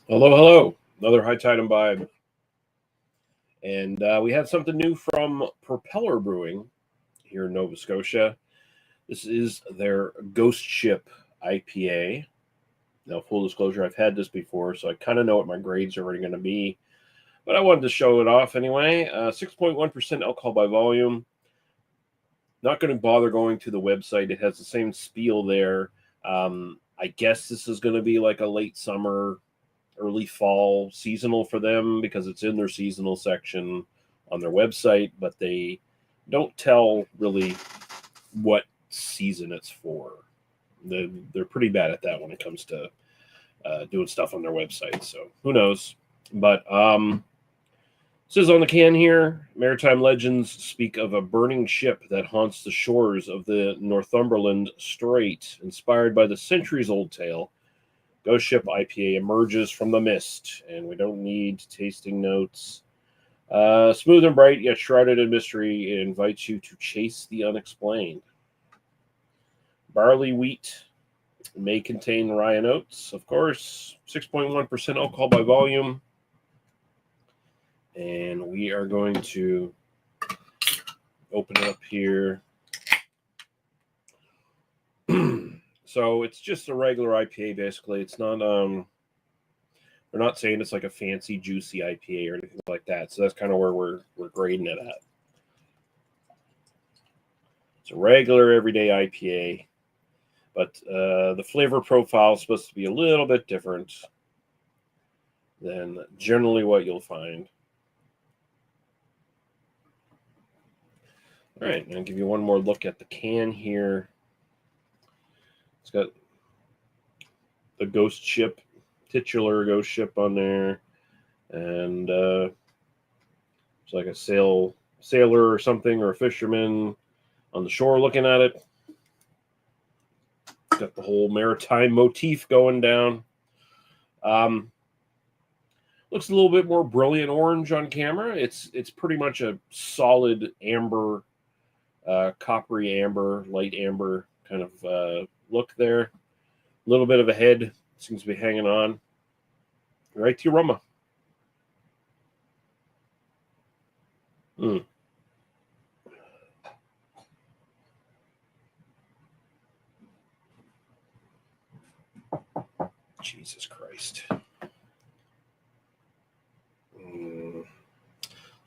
Hello, hello. Another High Tide Imbibe. And we have something new from Propeller Brewing here in Nova Scotia. This is their Ghost Ship IPA. Now, full disclosure, I've had this before, so I kind of know what my grades are already going to be. But I wanted to show it off anyway. 6.1% alcohol by volume. Not going to bother going to the website. It has the same spiel there. I guess this is going to be like a late summer, early fall seasonal for them because it's in their seasonal section on their website, but they don't tell really what season it's for. They're pretty bad at that when it comes to doing stuff on their website, so who knows. But says on the can here, maritime legends speak of a burning ship that haunts the shores of the Northumberland Strait. Inspired by the centuries-old tale, Ghost Ship IPA emerges from the mist, and we don't need tasting notes. Smooth and bright, yet shrouded in mystery, it invites you to chase the unexplained. Barley wheat may contain rye notes, of course. 6.1% alcohol by volume. And we are going to open it up here. So it's just a regular IPA, basically. It's not they're not saying it's like a fancy juicy IPA or anything like that. So that's kind of where we're grading it at. It's a regular everyday IPA, but the flavor profile is supposed to be a little bit different than generally what you'll find. All right, I'll give you one more look at the can here. It's got the Ghost Ship, titular Ghost Ship on there, and it's like a sailor or something, or a fisherman on the shore looking at it. Got the whole maritime motif going down. Looks a little bit more brilliant orange on camera. It's pretty much a solid amber, coppery amber, light amber kind of look there. A little bit of a head seems to be hanging on. Right to aroma. Jesus Christ.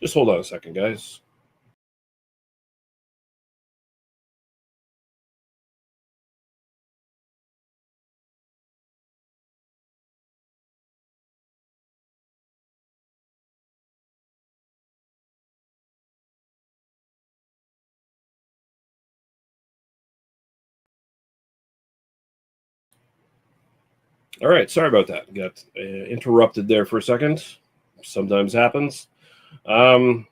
Just hold on a second, guys. All right, sorry about that. Got interrupted there for a second. Sometimes happens. So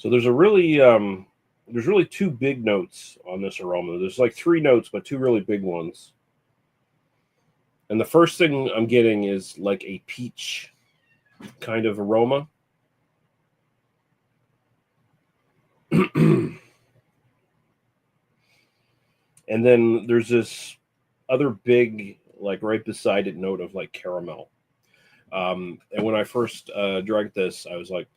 there's really two big notes on this aroma. There's like three notes, but two really big ones. And the first thing I'm getting is like a peach kind of aroma. And then there's this other big, like right beside it, note of like caramel. And when I first drank this, I was like,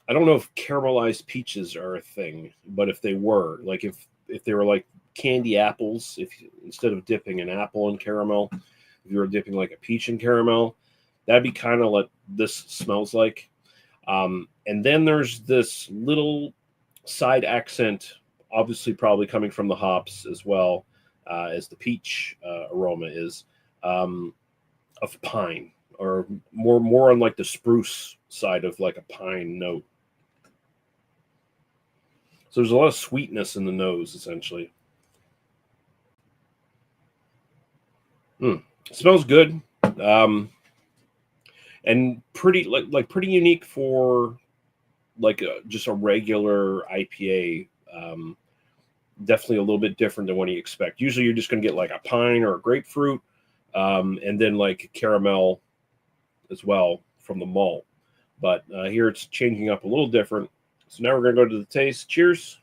I don't know if caramelized peaches are a thing, but if they were, like if they were like candy apples, if instead of dipping an apple in caramel, if you were dipping like a peach in caramel, that'd be kind of what this smells like. And then there's this little side accent, obviously probably coming from the hops as well as the peach aroma is, of pine, or more on like the spruce side of like a pine note. So there's a lot of sweetness in the nose, essentially. It smells good, and pretty like pretty unique for like just a regular IPA. Definitely a little bit different than what you expect. Usually you're just going to get like a pine or a grapefruit, and then like caramel as well from the malt. But here it's changing up a little different. So now we're going to go to the taste. Cheers.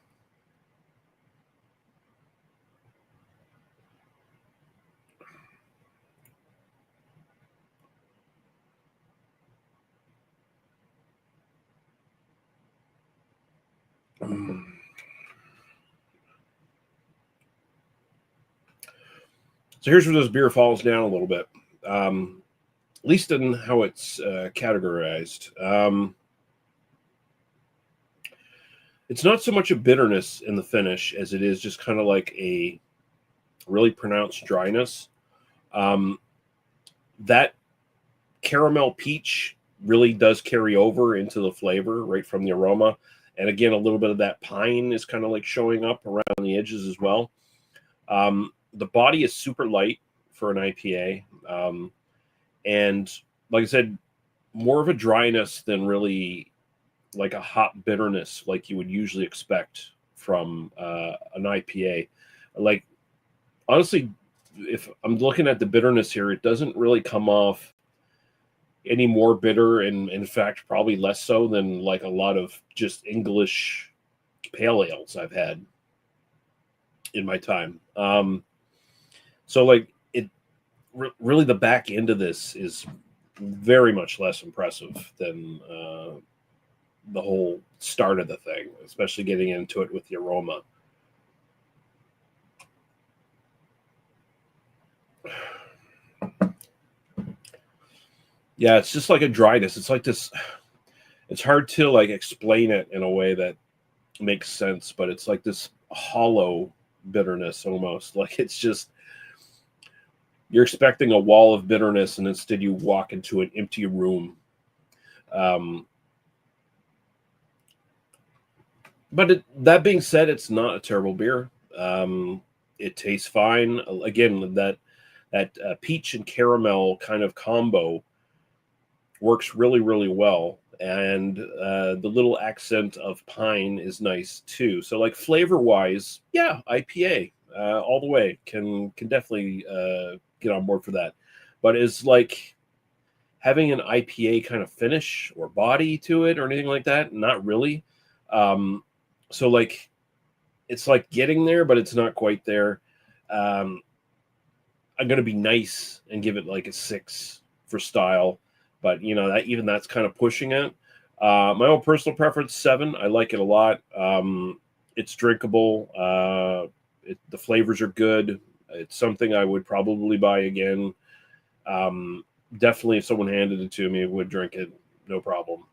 So here's where this beer falls down a little bit, at least in how it's categorized. It's not so much a bitterness in the finish as it is just kind of like a really pronounced dryness. That caramel peach really does carry over into the flavor right from the aroma. And again, a little bit of that pine is kind of like showing up around the edges as well. The body is super light for an IPA. And like I said, more of a dryness than really like a hot bitterness like you would usually expect from an IPA. Like, honestly, if I'm looking at the bitterness here, it doesn't really come off any more bitter, and in fact, probably less so than like a lot of just English pale ales I've had in my time. So like it really the back end of this is very much less impressive than the whole start of the thing, especially getting into it with the aroma. Yeah, it's just like a dryness. It's like this. It's hard to like explain it in a way that makes sense, but it's like this hollow bitterness almost. Like it's just you're expecting a wall of bitterness, and instead you walk into an empty room. But that being said, it's not a terrible beer. It tastes fine. Again, that peach and caramel kind of combo works really, really well. And the little accent of pine is nice too. So like flavor wise, yeah, IPA all the way can definitely get on board for that. But is like having an IPA kind of finish or body to it or anything like that? Not really. So like it's like getting there, but it's not quite there. I'm going to be nice and give it like a 6 for style, but you know that even that's kind of pushing it. My own personal preference, 7. I like it a lot. It's drinkable. The flavors are good. It's something I would probably buy again. Definitely, if someone handed it to me, I would drink it, no problem.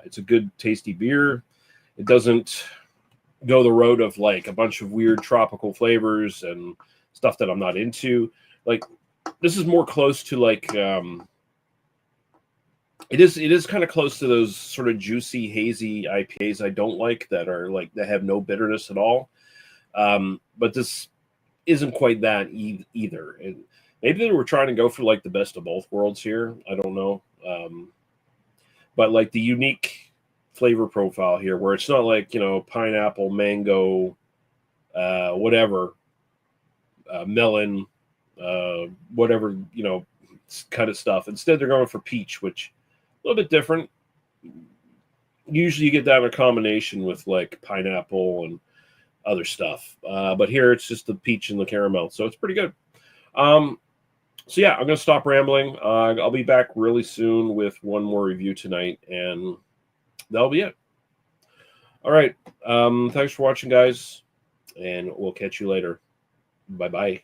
It's a good, tasty beer. It doesn't go the road of like a bunch of weird tropical flavors and stuff that I'm not into. Like this is more close to like it is kind of close to those sort of juicy, hazy IPAs I don't like that are like that have no bitterness at all. But this isn't quite that either. And maybe they were trying to go for like the best of both worlds here. I don't know. But like the unique flavor profile here, where it's not like, you know, pineapple, mango, whatever, melon, whatever, you know, kind of stuff. Instead, they're going for peach, which a little bit different. Usually you get that in a combination with like pineapple and other stuff. But here it's just the peach and the caramel. So it's pretty good. So yeah, I'm going to stop rambling. I'll be back really soon with one more review tonight, and that'll be it. All right. Thanks for watching, guys, and we'll catch you later. Bye-bye.